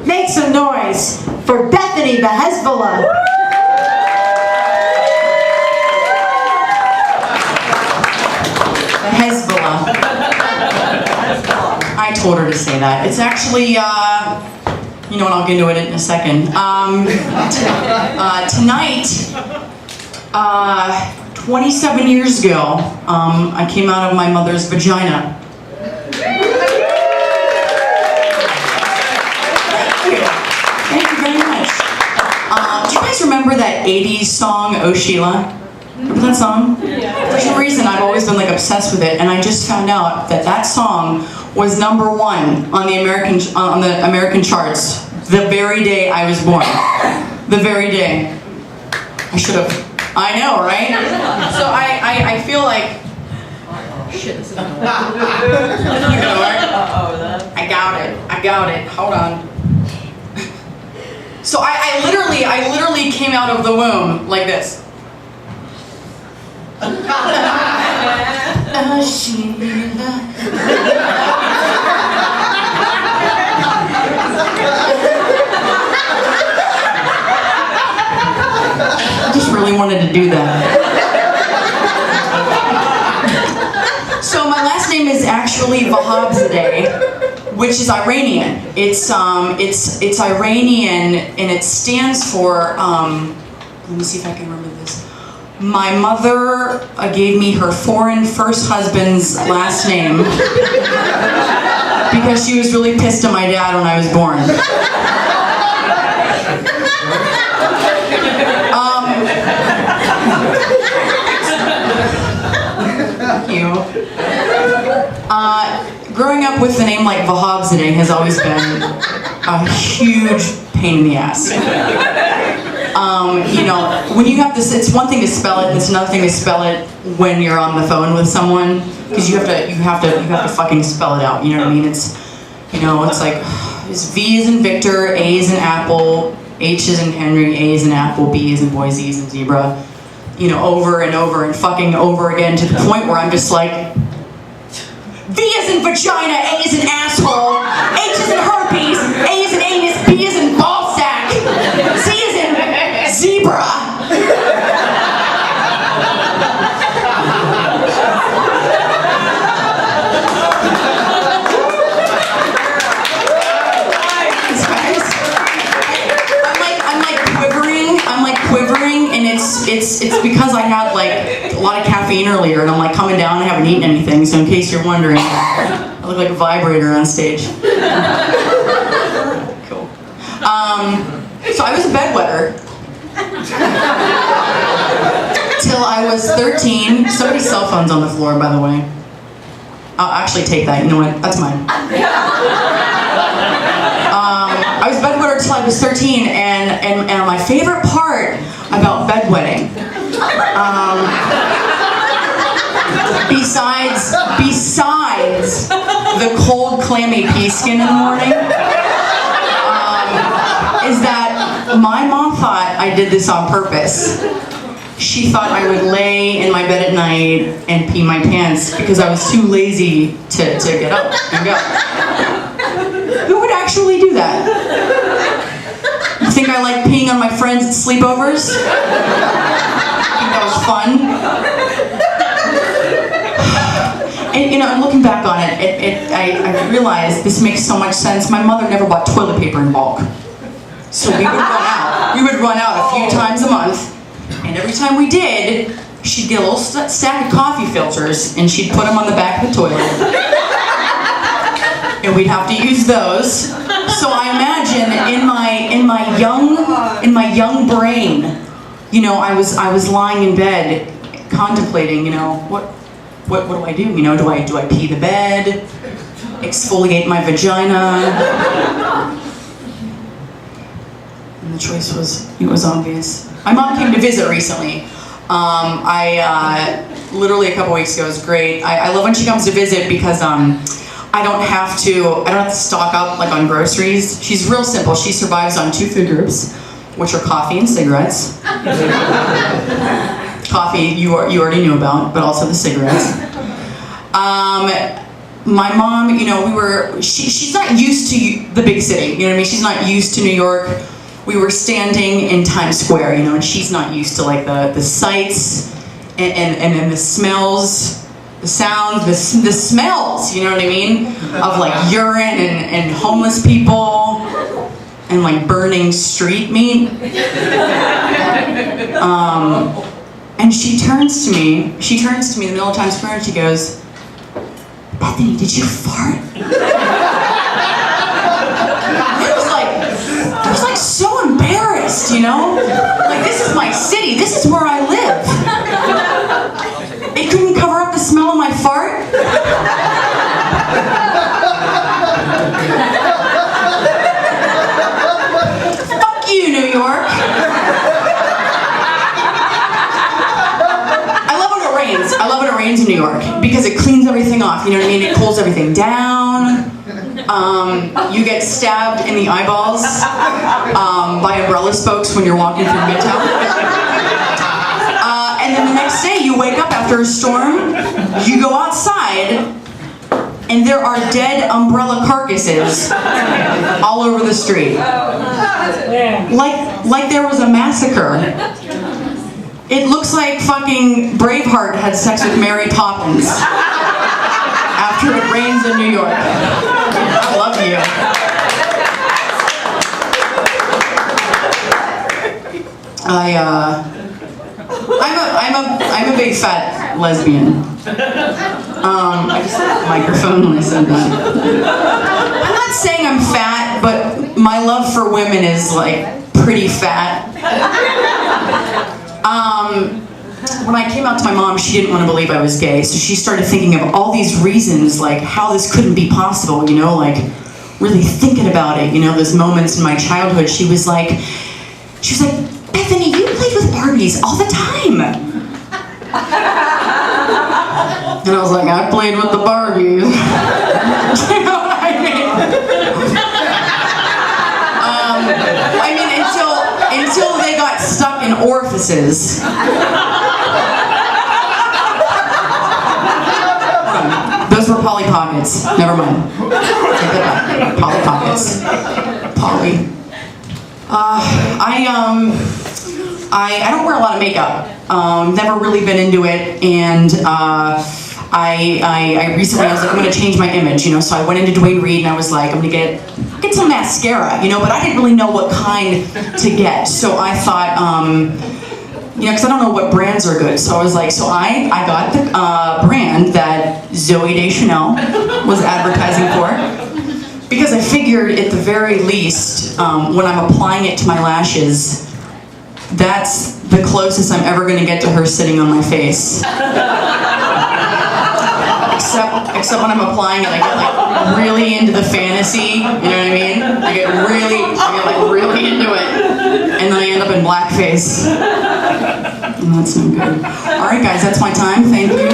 Make some noise for Bethany Vahabzadah. I told her to say that. It's actually, you know what, I'll get into it in a second. Tonight, 27 years ago, I came out of my mother's vagina. Thank you very much. Do you guys remember that 80s song, Oh Sheila? Remember that song? Yeah. For some reason, I've always been like obsessed with it, and I just found out that that song was #1 on the American charts the very day I was born. The very day. I should have. I know, right? So I feel like. Oh shit! This is not gonna work. I got it. Hold on. So I literally came out of the womb like this. I just really wanted to do that. So my last name is actually Vahabzadah, which is Iranian. It's Iranian, and it stands for. Let me see if I can remember this. My mother gave me her foreign first husband's last name because she was really pissed at my dad when I was born. Thank you. Growing up with the name like Vahabzadah has always been a huge pain in the ass. You know, when you have this, it's one thing to spell it, and it's another thing to spell it when you're on the phone with someone, because you have to fucking spell it out. You know what I mean? It's, you know, it's like, it's V is in Victor, A is in Apple, H is in Henry, A is in Apple, B is in boy, Z is in zebra. You know, over and over and fucking over again to the point where I'm just like, V is in vagina, A is in asshole, H is in herpes, A is in anus, B is in ballsack, Z is in zebra. I'm like quivering, and it's because I had like a lot of caffeine earlier, and I'm like coming down. I haven't eaten anything, so in case you're wondering, I look like a vibrator on stage. Cool. So I was a bedwetter till I was 13. Somebody's cell phone's on the floor, by the way. I'll actually take that. You know what? That's mine. I was bedwetter till I was 13, and my favorite part about bedwetting, besides the cold, clammy pea skin in the morning, is that my mom thought I did this on purpose. She thought I would lay in my bed at night and pee my pants because I was too lazy to get up and go. Who would actually do that? You think I like peeing on my friends at sleepovers? You think that was fun? And you know, and looking back on it, I realized this makes so much sense. My mother never bought toilet paper in bulk. So we would run out. We would run out a few times a month. And every time we did, she'd get a little stack of coffee filters, and she'd put them on the back of the toilet. And we'd have to use those. So I imagine in my young brain, you know, I was lying in bed, contemplating, you know, what do I do? You know, do I pee the bed, exfoliate my vagina? And the choice was obvious. My mom came to visit recently. Literally a couple weeks ago. It was great. I love when she comes to visit because I don't have to stock up like on groceries. She's real simple. She survives on 2 food groups, which are coffee and cigarettes. Coffee you already knew about, but also the cigarettes. my mom, you know, she's not used to the big city, you know what I mean? She's not used to New York. We were standing in Times Square, you know, and she's not used to like the sights and the smells, the sounds, the smells, you know what I mean? Of like urine and homeless people and like burning street meat. And she turns to me in the middle of Times Square and she goes, "Bethany, did you fart?" I was like so embarrassed, you know? Like, this is my city, this is where I live. It couldn't cover up the smell of my fart? Fuck you, New York. I love when it rains in New York because it cleans everything off, you know what I mean? It cools everything down. You get stabbed in the eyeballs by umbrella spokes when you're walking through Midtown. And then the next day you wake up after a storm, you go outside, and there are dead umbrella carcasses all over the street. Like there was a massacre. It looks like fucking Braveheart had sex with Mary Poppins after it rains in New York. I love you. I'm a big fat lesbian. I just hit the microphone when I said that. I'm not saying I'm fat, but my love for women is like pretty fat. When I came out to my mom, she didn't want to believe I was gay, so she started thinking of all these reasons, like how this couldn't be possible, you know, like really thinking about it, you know, those moments in my childhood. She was like, "Bethany, you played with Barbies all the time." And I was like, "I played with the Barbies." You know what I mean? Until they got stuck in orifices. Those were Polly Pockets. Never mind. Take that back. Polly Pockets. Polly. I don't wear a lot of makeup. Never really been into it, and I recently I was like, I'm gonna change my image, you know. So I went into Dwayne Reed and I was like, I'm gonna get some mascara, you know. But I didn't really know what kind to get, so I thought, you know, because I don't know what brands are good. So I was like, so I got the brand that Zooey Deschanel was advertising for, because I figured at the very least, when I'm applying it to my lashes, that's the closest I'm ever going to get to her sitting on my face. Except when I'm applying it, I get like really into the fantasy, you know what I mean? I get like really into it, and then I end up in blackface. And that's no good. All right, guys, that's my time. Thank you.